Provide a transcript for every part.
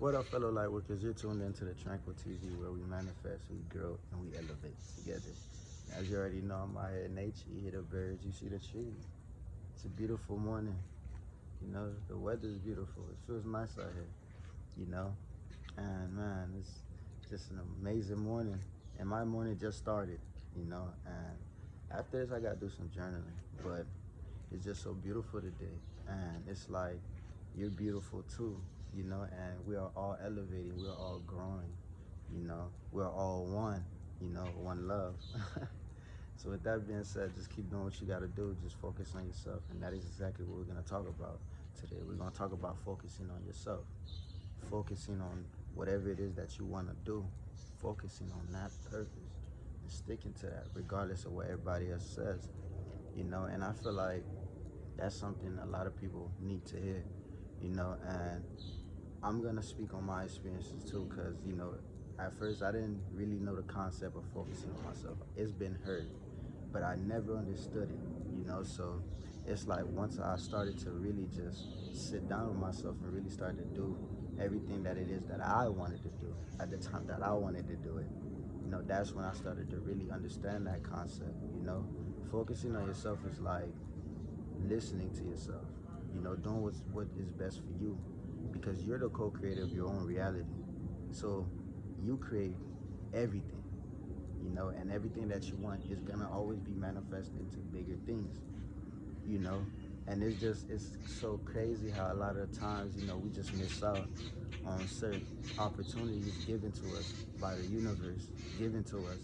What up, fellow lightworkers? You're tuned into the Tranquil TV, where we manifest, we grow, and we elevate together. As you already know, I'm out here in nature. You hear the birds, you see the trees. It's a beautiful morning. You know, the weather's beautiful. It feels nice out here, you know. And man, it's just an amazing morning. And my morning just started, you know. And after this, I got to do some journaling. But it's just so beautiful today. And it's like, you're beautiful too, you know, and we are all elevating, we are all growing, you know, we're all one, you know, one love. So with that being said, just keep doing what you got to do. Just focus on yourself. And that is exactly what we're going to talk about today. We're going to talk about focusing on yourself, focusing on whatever it is that you want to do, focusing on that purpose and sticking to that regardless of what everybody else says, you know. And I feel like that's something a lot of people need to hear, you know. And I'm gonna speak on my experiences too, because you know, at first I didn't really know the concept of focusing on myself. It's been heard, but I never understood it, you know. So it's like once I started to really just sit down with myself and really start to do everything that it is that I wanted to do at the time that I wanted to do it, you know, that's when I started to really understand that concept, you know. Focusing on yourself is like listening to yourself, you know, doing what is best for you, because you're the co-creator of your own reality. So you create everything, you know, and everything that you want is gonna always be manifested into bigger things, you know. And it's so crazy how a lot of times, you know, we just miss out on certain opportunities given to us by the universe, given to us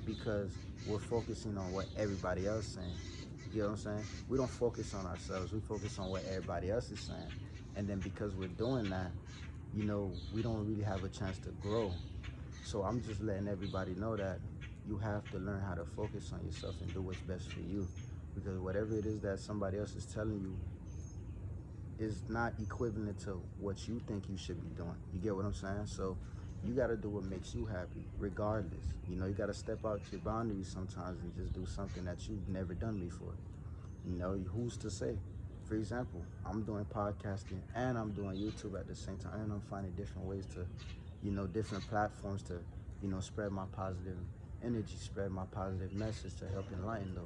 because we're focusing on what everybody else is saying. You know what I'm saying? We don't focus on ourselves. We focus on what everybody else is saying. And then because we're doing that, you know, we don't really have a chance to grow. So I'm just letting everybody know that you have to learn how to focus on yourself and do what's best for you. Because whatever it is that somebody else is telling you is not equivalent to what you think you should be doing. You get what I'm saying? So you got to do what makes you happy, regardless. You know, you got to step out your boundaries sometimes and just do something that you've never done before. You know, who's to say? For example, I'm doing podcasting and I'm doing YouTube at the same time, and I'm finding different ways to, you know, different platforms to, you know, spread my positive energy, spread my positive message to help enlighten those.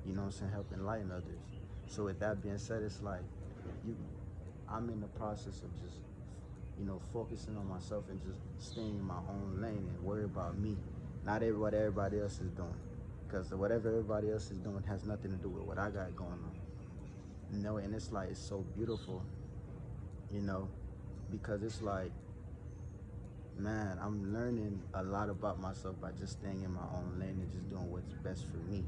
You know what I'm saying? Help enlighten others. So with that being said, it's like you I'm in the process of just, you know, focusing on myself and just staying in my own lane and worry about me, not what everybody else is doing. Because whatever everybody else is doing has nothing to do with what I got going on. You know, and it's like, it's so beautiful, you know, because it's like, man, I'm learning a lot about myself by just staying in my own lane and just doing what's best for me.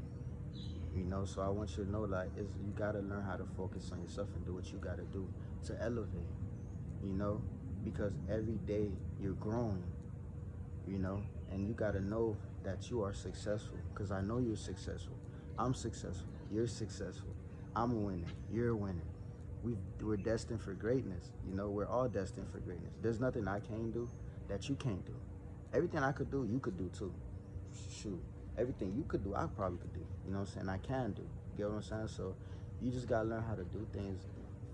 You know, so I want you to know, like, you gotta learn how to focus on yourself and do what you gotta do to elevate, you know, because every day you're growing, you know, and you gotta know that you are successful, because I know you're successful. I'm successful. You're successful. I'm winning. You're winning. We're destined for greatness. You know, we're all destined for greatness. There's nothing I can't do that you can't do. Everything I could do, you could do too. Shoot, everything you could do, I probably could do. You know what I'm saying? I can do. Get what I'm saying? So you just gotta learn how to do things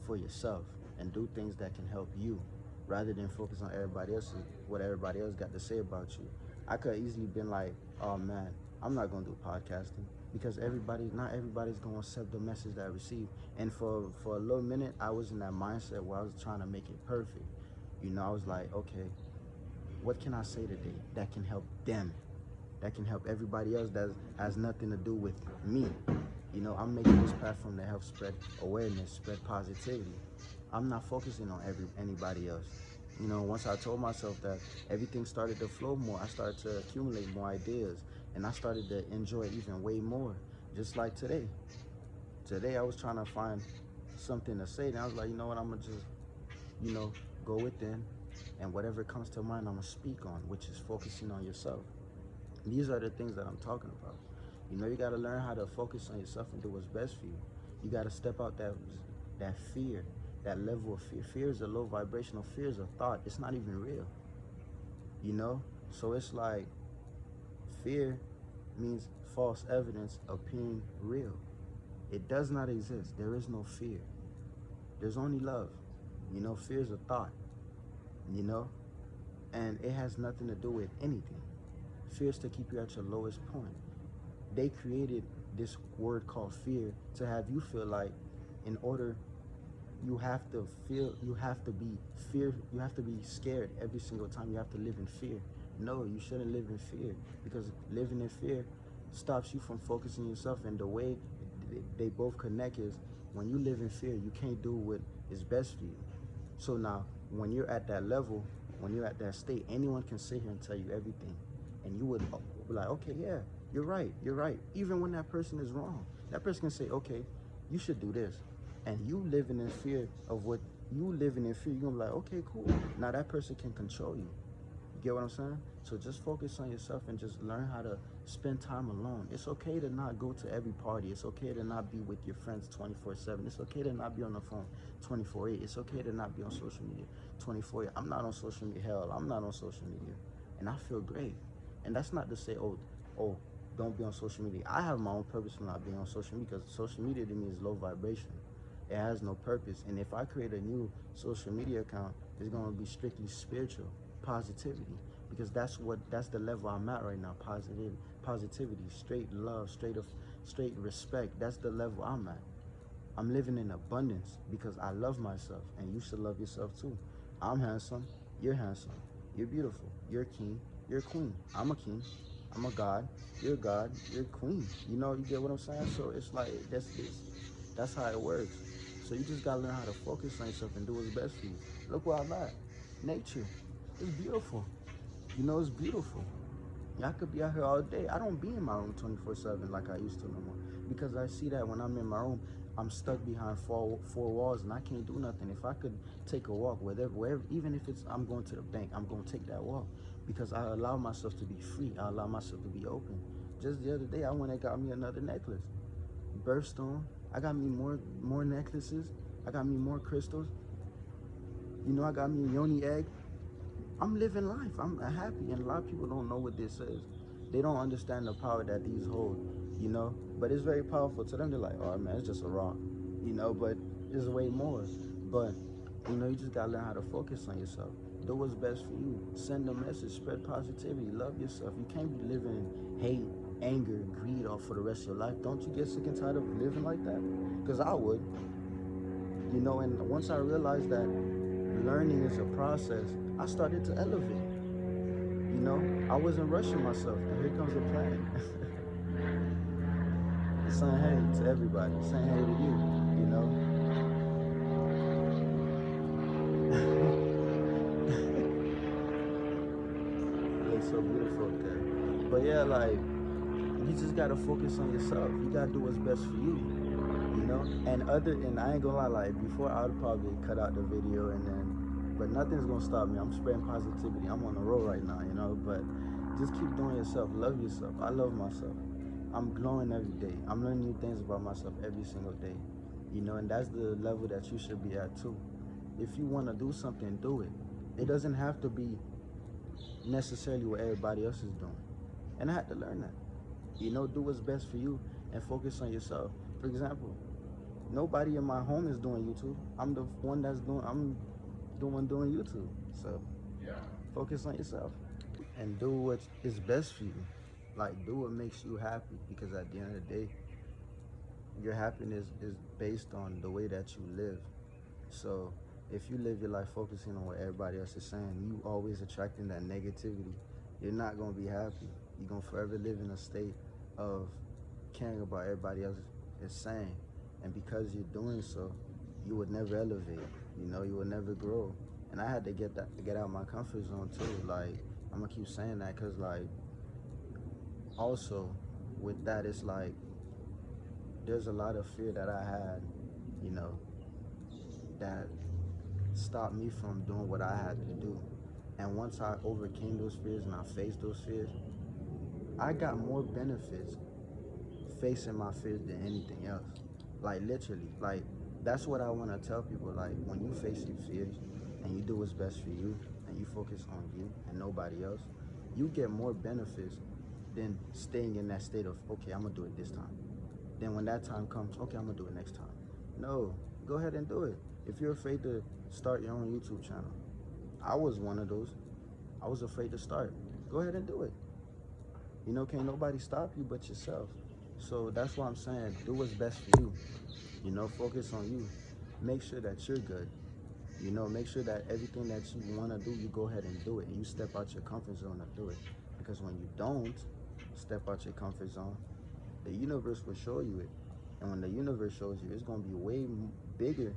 for yourself and do things that can help you, rather than focus on everybody else, what everybody else got to say about you. I could easily been like, oh man, I'm not gonna do podcasting because not everybody's gonna accept the message that I receive. And for a little minute, I was in that mindset where I was trying to make it perfect. You know, I was like, okay, what can I say today that can help them? That can help everybody else that has nothing to do with me. You know, I'm making this platform to help spread awareness, spread positivity. I'm not focusing on anybody else. You know, once I told myself that, everything started to flow more. I started to accumulate more ideas, and I started to enjoy even way more. Just like today. Today I was trying to find something to say, and I was like, you know what, I'm gonna just, you know, go within, and whatever comes to mind, I'm gonna speak on, which is focusing on yourself. These are the things that I'm talking about. You know, you got to learn how to focus on yourself and do what's best for you. You got to step out that fear, that level of fear. Fear is a low vibrational. Fear is a thought. It's not even real. You know, so it's like fear means false evidence appearing real. It does not exist. There is no fear. There's only love. You know, fear is a thought. you know? And it has nothing to do with anything. Fear is to keep you at your lowest point. They created this word called fear to have you feel like in order you have to feel you have to be fear you have to be scared every single time. You have to live in fear. No, you shouldn't live in fear, because living in fear stops you from focusing yourself. And the way they both connect is when you live in fear, you can't do what is best for you. So now when you're at that level, when you're at that state, anyone can sit here and tell you everything, and you would be like, okay, yeah, you're right, even when that person is wrong. That person can say, okay, you should do this, and you living in fear of what you living in fear, you're gonna be like, okay, cool, now that person can control you. You get what I'm saying? So just focus on yourself and just learn how to spend time alone. It's okay to not go to every party. It's okay to not be with your friends 24/7. It's okay to not be on the phone 24/8. It's okay to not be on social media 24/8. I'm not on social media. Hell, I'm not on social media, and I feel great. And that's not to say, oh, don't be on social media. I have my own purpose for not being on social media, because social media to me is low vibration. It has no purpose. And if I create a new social media account, it's gonna be strictly spiritual, positivity, because that's the level I'm at right now. Positivity, straight love, straight respect. That's the level I'm at. I'm living in abundance because I love myself, and you should love yourself too. I'm handsome, you're handsome, you're beautiful, you're a king, you're a queen. I'm a king, I'm a god, you're a god, you're a queen. You know, you get what I'm saying? So it's like that's how it works. So you just gotta learn how to focus on yourself and do what's best for you. Look where I'm at. Nature. It's beautiful. You know, it's beautiful. Yeah, I could be out here all day. I don't be in my room 24/7 like I used to no more, because I see that when I'm in my room, I'm stuck behind four walls and I can't do nothing. If I could take a walk, wherever, even if it's I'm going to the bank, I'm going to take that walk, because I allow myself to be free. I allow myself to be open. Just the other day, I went and got me another necklace, birthstone. I got me more necklaces. I got me more crystals. You know, I got me a yoni egg. I'm living life. I'm happy, and a lot of people don't know what this is. They don't understand the power that these hold, you know. But it's very powerful to them. They're like, "Oh man, it's just a rock," you know. But there's way more. But you know, you just gotta learn how to focus on yourself. Do what's best for you. Send a message. Spread positivity. Love yourself. You can't be living in hate, anger, greed all for the rest of your life. Don't you get sick and tired of living like that? Because I would, you know. And once I realized that learning is a process, I started to elevate. You know, I wasn't rushing myself, and here comes the plan. Saying hey to everybody, saying hey to you, you know. It looks so beautiful up there. But yeah, like, you just gotta focus on yourself. You gotta do what's best for you know. And I ain't gonna lie, like, before I would probably cut out the video and then, but nothing's gonna stop me. I'm spreading positivity. I'm on the road right now, you know. But just keep doing yourself. Love yourself. I love myself. I'm growing every day. I'm learning new things about myself every single day, you know. And that's the level that you should be at too. If you want to do something, do it. It doesn't have to be necessarily what everybody else is doing. And I had to learn that. You know, do what's best for you and focus on yourself. For example, nobody in my home is doing YouTube. I'm the one I'm doing YouTube. So focus on yourself and do what is best for you. Like, do what makes you happy, because at the end of the day, your happiness is based on the way that you live. So if you live your life focusing on what everybody else is saying, you always attracting that negativity, you're not gonna be happy. You're gonna forever live in a state of caring about everybody else is saying. And because you're doing so, you would never elevate. You know, you would never grow. And I had to get out of my comfort zone too. Like, I'm gonna keep saying that, because like, also with that, it's like there's a lot of fear that I had, you know, that stopped me from doing what I had to do. And once I overcame those fears and I faced those fears, I got more benefits facing my fears than anything else. Like, literally, like, that's what I want to tell people. Like, when you face your fears and you do what's best for you and you focus on you and nobody else, you get more benefits than staying in that state of, okay, I'm gonna do it this time. Then when that time comes, okay, I'm gonna do it next time. No, go ahead and do it. If you're afraid to start your own YouTube channel, I was one of those. I was afraid to start. Go ahead and do it. You know, can't nobody stop you but yourself. So that's why I'm saying do what's best for you. You know, focus on you. Make sure that you're good. You know, make sure that everything that you want to do, you go ahead and do it. And you step out your comfort zone to do it. Because when you don't step out your comfort zone, the universe will show you it. And when the universe shows you, it's going to be way bigger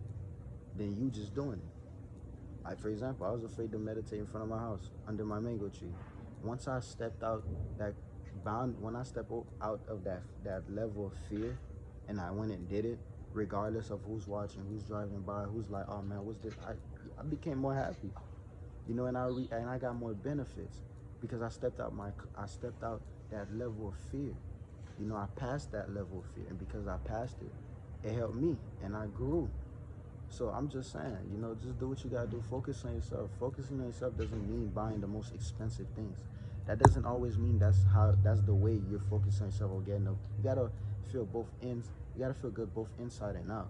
than you just doing it. Like, for example, I was afraid to meditate in front of my house under my mango tree. Once I stepped out that when I stepped out of that level of fear, and I went and did it, regardless of who's watching, who's driving by, who's like, oh man, what's this? I became more happy, you know, and I got more benefits because I stepped out that level of fear. You know, I passed that level of fear, and because I passed it, it helped me, and I grew. So I'm just saying, you know, just do what you gotta do. Focus on yourself. Focusing on yourself doesn't mean buying the most expensive things. That doesn't always mean that's the way you're focusing on yourself or getting up. You gotta feel both ends. You gotta feel good both inside and out,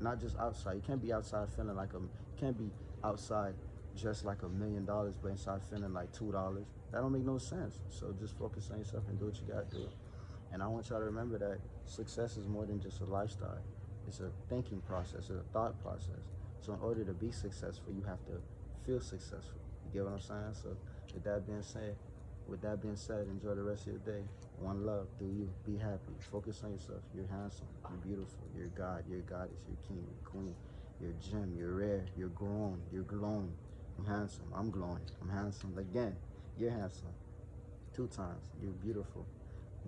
not just outside. You can't be outside feeling like you can't be outside just like $1,000,000, but inside feeling like $2. That don't make no sense. So just focus on yourself and do what you gotta do. And I want y'all to remember that success is more than just a lifestyle. It's a thinking process, it's a thought process. So in order to be successful, you have to feel successful. You get what I'm saying? So with that being said, enjoy the rest of your day. One love, do you. Be happy. Focus on yourself. You're handsome. You're beautiful. You're God. You're goddess. You're king. You're queen. You're gem. You're rare. You're grown. You're glowing. I'm handsome. I'm glowing. I'm handsome. Again, you're handsome. 2 times. You're beautiful.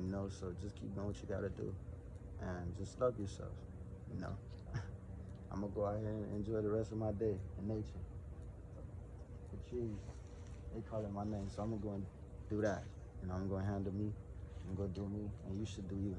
You know, so just keep doing what you gotta do. And just love yourself. You know. I'm gonna go out here and enjoy the rest of my day in nature. The trees, they calling my name, so I'm gonna go and do that. You know, I'm gonna handle me. I'm gonna do me, and you should do you.